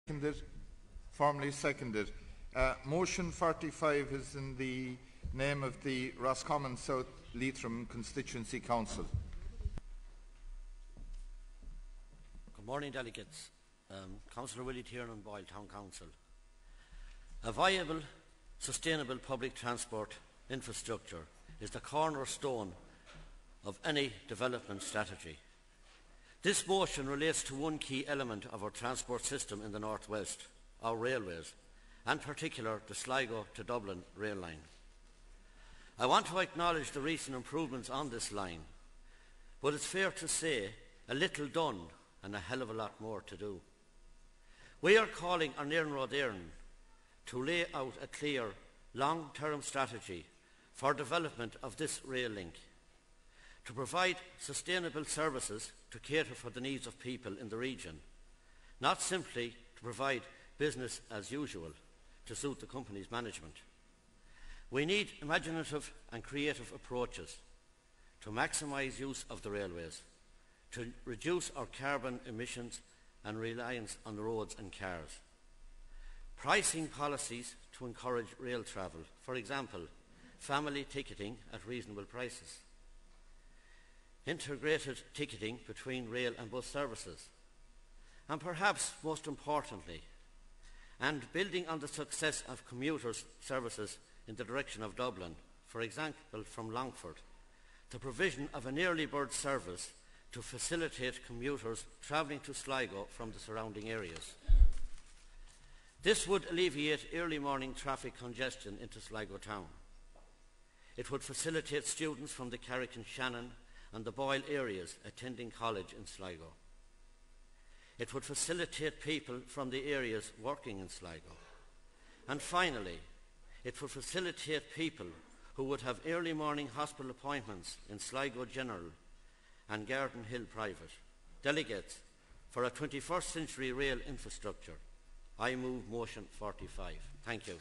Seconded. Formally seconded. Motion 45 is in the name of the Roscommon South Leitrim Constituency Council. Good morning, delegates. Councillor Willie Tiernan, Boyle Town Council. A viable, sustainable public transport infrastructure is the cornerstone of any development strategy. This motion relates to one key element of our transport system in the North West, our railways, and in particular the Sligo to Dublin rail line. I want to acknowledge the recent improvements on this line, but it's fair to say a little done and a hell of a lot more to do. We are calling on Éireann Rud Éireann to lay out a clear long-term strategy for development of this rail link, to provide sustainable services to cater for the needs of people in the region, not simply to provide business as usual to suit the company's management. We need imaginative and creative approaches to maximise use of the railways, to reduce our carbon emissions and reliance on the roads and cars. Pricing policies to encourage rail travel, for example, family ticketing at reasonable prices. Integrated ticketing between rail and bus services. And perhaps most importantly, and building on the success of commuters' services in the direction of Dublin, for example from Longford, the provision of an early bird service to facilitate commuters travelling to Sligo from the surrounding areas. This would alleviate early morning traffic congestion into Sligo town. It would facilitate students from the Carrick and Shannon and the Boyle areas attending college in Sligo. It would facilitate people from the areas working in Sligo. And finally, it would facilitate people who would have early morning hospital appointments in Sligo General and Garden Hill Private. Delegates, for a 21st century rail infrastructure, I move motion 45. Thank you.